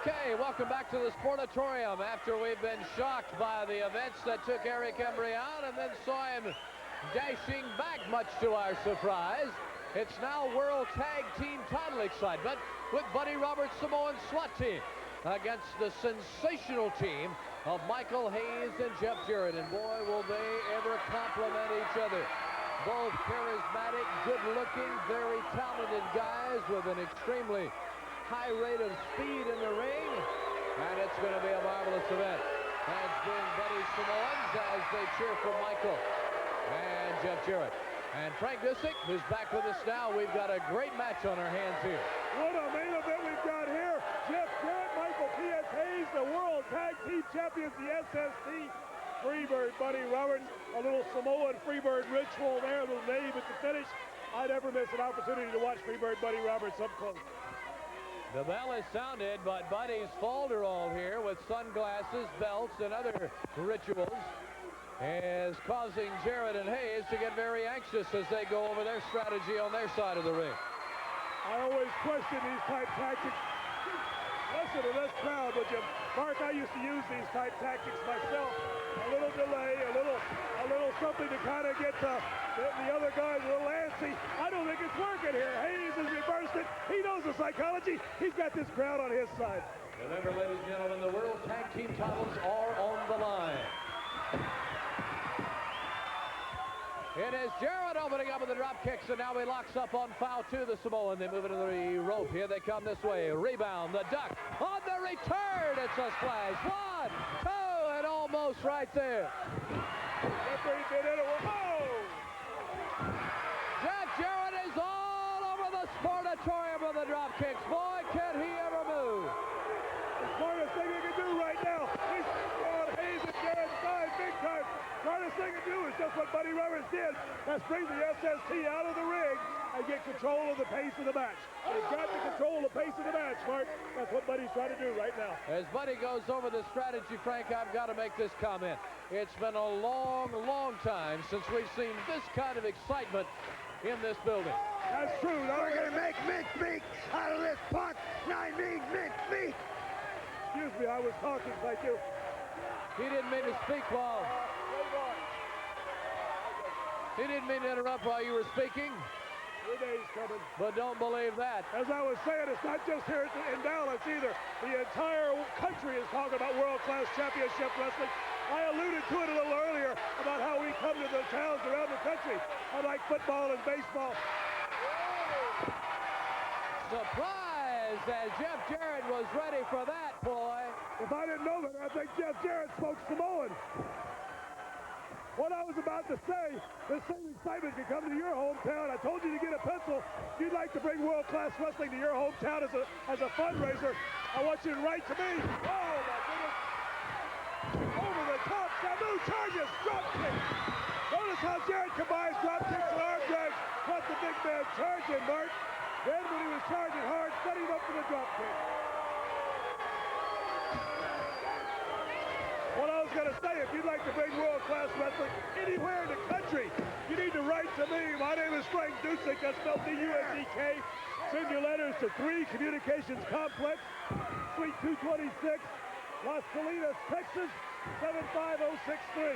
Okay, welcome back to the Sportatorium after we've been shocked by the events that took Eric Embry out and then saw him dashing back, much to our surprise. It's now World Tag Team title excitement with Buddy Roberts' Samoan SWAT team against the sensational team of Michael Hayes and Jeff Jarrett. And boy, will they ever complement each other. Both charismatic, good-looking, very talented guys with an extremely high rate of speed in the ring, and it's going to be a marvelous event. Fans being Buddy Samoans as they cheer for Michael and Jeff Jarrett. And Frank Disick, who's back with us now. We've got a great match on our hands here. What a main event we've got here. Jeff Jarrett, Michael P.S. Hayes, the World Tag Team Champions, the SST. Freebird Buddy Roberts, a little Samoan Freebird ritual there, a little name at the finish. I never miss an opportunity to watch Freebird Buddy Roberts up close. The bell is sounded, but Buddy's folderol here with sunglasses, belts, and other rituals is causing Jarrett and Hayes to get very anxious as they go over their strategy on their side of the ring. I always question these type tactics. Listen to this crowd, would you? Mark, I used to use these type tactics myself. A little delay, a little something to kind of get the other guys a little antsy. I don't think it's working here. Hayes has reversed it. He knows the psychology. He's got this crowd on his side. Remember, ladies and gentlemen, the World Tag Team titles are on the line. It is Jarrett opening up with the drop kicks, and now he locks up on foul two, the Samoan. They move into the rope. Here they come this way. Rebound, the duck. On the return, it's a splash. 1, 2, and almost right there. Jeff Jarrett is all over the Sportatorium with the drop kicks. Boy, can he ever move. The smartest thing he can do right now. He's on Hayes and Jarrett's side big time. Smartest thing to do is just what Buddy Roberts did. That's bring the SST out of the ring and get control of the pace of the match. They've got to control the pace of the match, Mark. That's what Buddy's trying to do right now. As Buddy goes over the strategy, Frank, I've got to make this comment. It's been a long, long time since we've seen this kind of excitement in this building. That's true. Now We're going to make mincemeat out of this pot, and I mean mincemeat. Excuse me, I was talking. Thank you. He didn't mean to speak while... He didn't mean to interrupt while you were speaking. Your day's coming. But don't believe that. As I was saying, it's not just here in Dallas either. The entire country is talking about world-class championship wrestling. I alluded to it a little earlier about how we come to the towns around the country, unlike football and baseball. Surprised as Jeff Jarrett was ready for that, boy. If I didn't know that, I think Jeff Jarrett spoke Samoan. What I was about to say, the same excitement can come to your hometown. I told you to get a pencil. If you'd like to bring world-class wrestling to your hometown as a fundraiser, I want you to write to me. Oh, my goodness. Over the top, Samu charges, drop kick. Notice how Jarrett combines drop kicks and arm drags. Let the big man charge him, Mark. Then when he was charging hard, set him up for the drop kick. What I was going to say, if you'd like to bring world-class wrestling anywhere in the country, you need to write to me. My name is Frank Disick. That's spelled D-U-S-E-K. Send your letters to 3 Communications Complex, Suite 226, Las Colinas, Texas, 75063.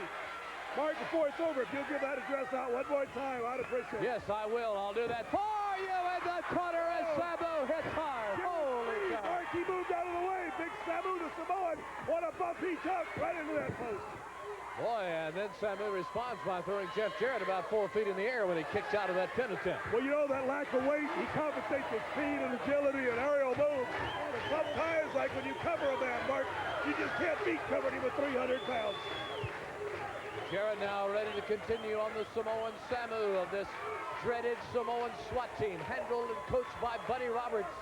Mark, before it's over, if you'll give that address out one more time, I'd appreciate it. Yes, I will. I'll do that for you in the corner as Samu hits hard. Holy cow. Mark, he moved out of the way. Big Samu the Samoan. What a bump he took right into that post. Boy, and then Samu responds by throwing Jeff Jarrett about 4 feet in the air when he kicked out of that pin attempt. Well, you know, that lack of weight, he compensates with speed and agility and aerial moves. And sometimes, like when you cover a man, Mark, you just can't beat covering him with 300 pounds. Jarrett now ready to continue on the Samoan Samu of this dreaded Samoan SWAT team, handled and coached by Buddy Roberts.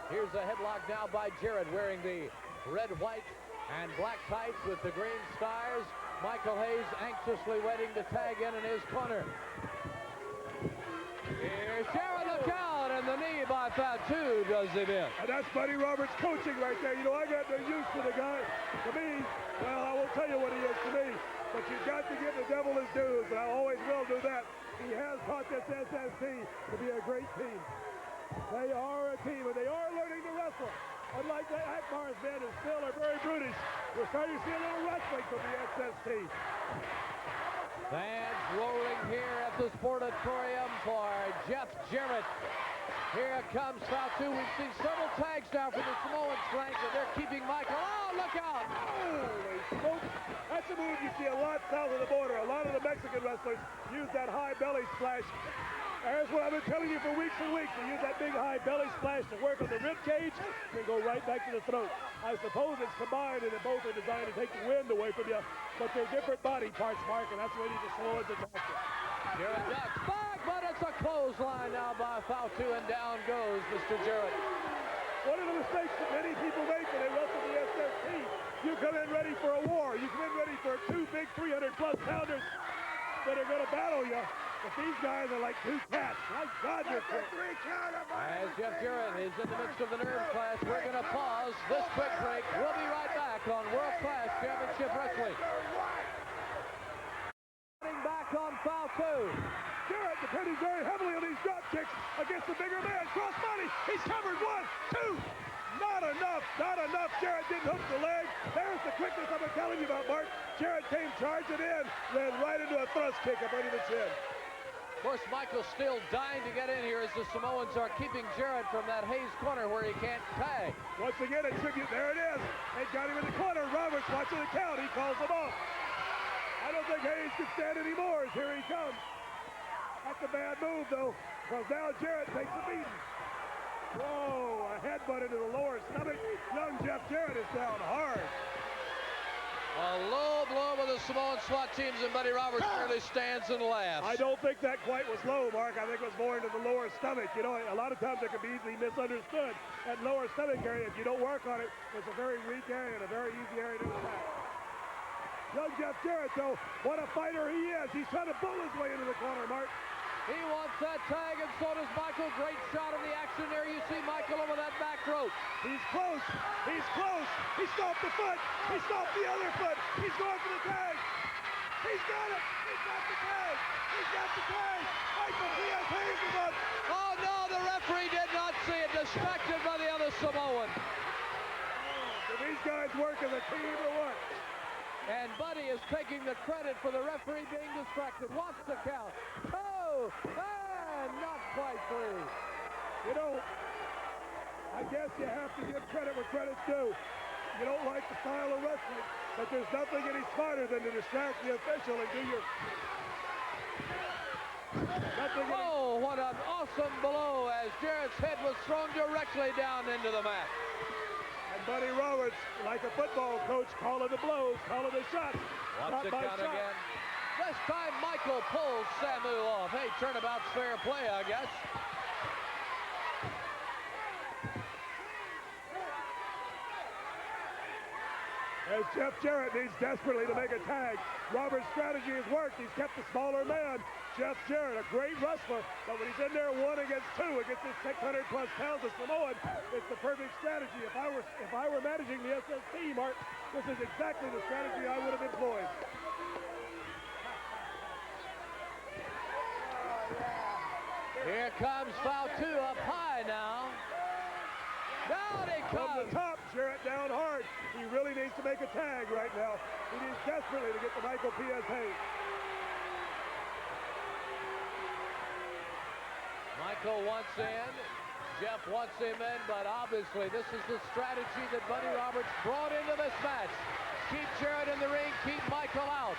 Here's a headlock now by Jarrett, wearing the red, white, and black tights with the green stars. Michael Hayes anxiously waiting to tag in his corner. Here's Jarrett, look out, and the knee by foul 2 does him in. And that's Buddy Roberts coaching right there. You know, I got no use for the guy. To me, well, I won't tell you what he is to me, but you've got to give the devil his dues, and I always will do that. He has taught this SST to be a great team. They are a team, and they are learning to wrestle. Unlike the Akbar's men who still are very brutish, we're starting to see a little wrestling from the SST. Fans roaring here at the Sportatorium for Jeff Jarrett. Here comes foul two. We've seen several tags now from the Samoan flank, and they're keeping Michael. Oh, look out! Holy smokes. That's a move you see a lot south of the border. A lot of the Mexican wrestlers use that high belly splash. There's what I've been telling you for weeks and weeks. They use that big high belly splash to work on the rib cage and go right back to the throat. I suppose it's combined and they both are designed to take the wind away from you, but they're different body parts, Mark, and that's the way you just slow it to attack you. Jarrett ducks back, but it's a clothesline now by foul two, and down goes Mr. Jarrett. One of the mistakes that many people make when they wrestle the SST, you come in ready for a war. You come in ready for two big 300-plus pounders that are going to battle you. But these guys are like two cats. My God, they're quick. As Jeff Jarrett is in the midst of the nerve class, we're going to pause this quick break. We'll be right back on World Class Championship Wrestling. Back on foul two. Jarrett depending very heavily on these drop kicks against the bigger man. Cross body. He's covered. 1, 2. Not enough. Not enough. Jarrett didn't hook the leg. There's the quickness I've been telling you about, Mark. Jarrett came charging in, ran right into a thrust kick up under the chin. Of course, Michael's still dying to get in here as the Samoans are keeping Jarrett from that Hayes corner where he can't tag. Once again, a tribute. There it is. They got him in the corner. Roberts watching the count. He calls him off. I don't think Hayes can stand anymore as here he comes. That's a bad move, though, because now Jarrett takes a beating. Whoa, a headbutt into the lower stomach. Young Jeff Jarrett is down hard. A low blow by the Samoan SWAT teams, and Buddy Roberts merely stands and laughs. I don't think that quite was low, Mark. I think it was more into the lower stomach. You know, a lot of times it can be easily misunderstood. That lower stomach area, if you don't work on it, it's a very weak area and a very easy area to attack. Young Jeff Jarrett, though, what a fighter he is. He's trying to bull his way into the corner, Mark. He wants that tag, and so does Michael. Great shot of the action there. You see Michael over that back rope. He's close. He's close. He stopped the foot. He stopped the other foot. He's going for the tag. He's got it. He's got the tag. He's got the tag. Michael P.S. Hayes is up. Oh, no, the referee did not see it. Distracted by the other Samoan. Do these guys work as a team or what? And Buddy is taking the credit for the referee being distracted. Wants the count. Oh, and not quite free. You know, I guess you have to give credit where credit's due. You don't like the style of wrestling, but there's nothing any smarter than to distract the official and do your... Oh, what an awesome blow as Jarrett's head was thrown directly down into the mat. And Buddy Roberts, like a football coach, calling the blows, calling the shots. Wants to count again. This time Michael pulls Samu off. Hey, turnabout's fair play, I guess. As Jeff Jarrett needs desperately to make a tag. Robert's strategy has worked. He's kept the smaller man. Jeff Jarrett, a great wrestler, but when he's in there 1 against 2 against this 600-plus pounds of Samoan, it's the perfect strategy. If I were managing the SST, Mark, this is exactly the strategy I would have employed. Here comes foul two up high now. Down he comes. From the top, Jarrett down hard. He really needs to make a tag right now. He needs desperately to get to Michael P.S. Hayes. Michael wants in. Jeff wants him in, but obviously this is the strategy that Buddy Roberts brought into this match. Keep Jarrett in the ring, keep Michael out.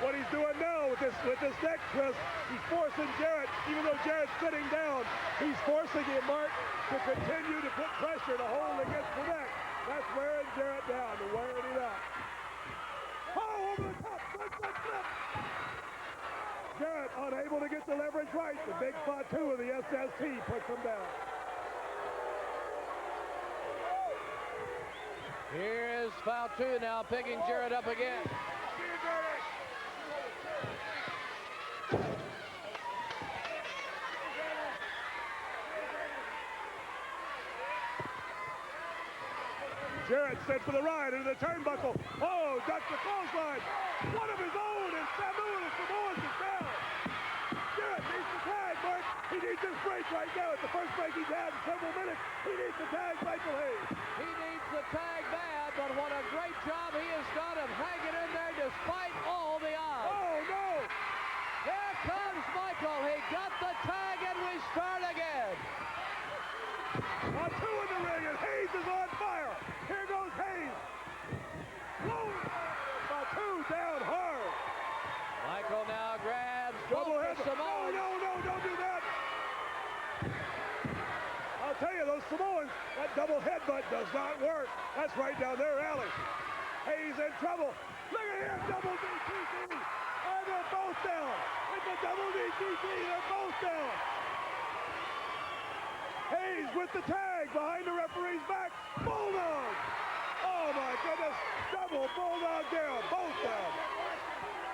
What he's doing now with this neck twist, he's forcing Jarrett, even though Jarrett's sitting down, he's forcing him, Mark, to continue to put pressure to hold against the neck. That's wearing Jarrett down, to wearing him out. Oh, over the top, front flip. Jarrett unable to get the leverage right. The big spot two of the SST puts him down. Here's foul two now, picking Jarrett up again. Jarrett sent for the ride into the turnbuckle. Oh, ducks the clothesline. One of his own, and Samoan is down. needs this break right now. It's the first break he's had in several minutes. He needs to tag Michael Hayes. He needs the tag bad, but what a great job he has done of hanging in there despite all the odds. Oh, no! Here comes Michael. He got the tag, and we start again. On two in the ring, and Hayes is on fire. Here goes Hayes. Blown by two, down hard. Michael now grabs Double both head. the Samoans. No, don't do that. I'll tell you, those Samoans, that double headbutt does not work. That's right down their alley. Hayes in trouble. Look at here, double DTT. And they're both down. It's a double DTT. They're both down. Hayes with the tag behind the referee's back. Bulldog. Oh, my goodness. Double bulldog down. Both down.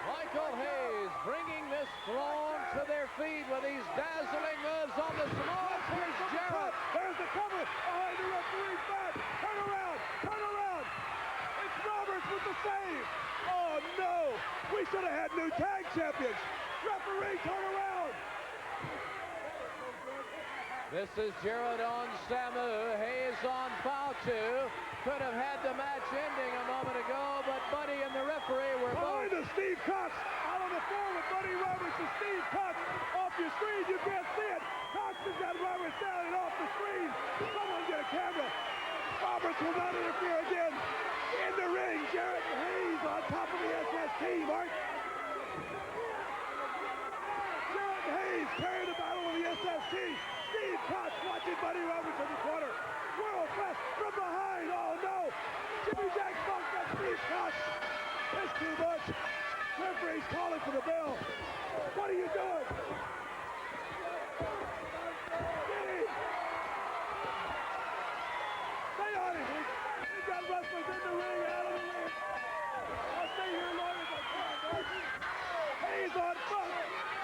Michael Hayes bringing this throng to their feet with these dazzling moves on the Samoans. Here's Jarrett. There's the cover behind the referee's back. Turn around. Turn around. It's Roberts with the save. Oh, no. We should have had new tag champions. Referee, turn around. This is Jarrett on Samu. Hayes on Fauci. Could have had the match ending a moment ago, but Buddy and the referee were both... Behind us, Steve Cox out on the floor with Buddy Roberts and Steve Cox off your screen. You can't see it. Cox has got Roberts down and off the screen. Someone get a camera. Roberts will not interfere again. In the ring, Jarrett and Hayes on top of the SST, Mark. Jarrett and Hayes carrying the battle with the SST. Steve Cox watching Buddy Roberts in the corner. World class from behind. Oh no! Jimmy Jack Funk got Steve Cox. It's too much. Referee's calling for the bell. What are you doing? Steve! Stay on him. We've got wrestlers in the ring, out of the ring. I'll stay here long as I can, Mark. Hayes on Funk.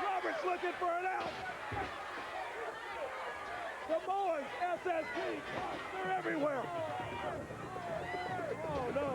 Roberts looking for an out. Samoans, SST, they're everywhere. Oh, no.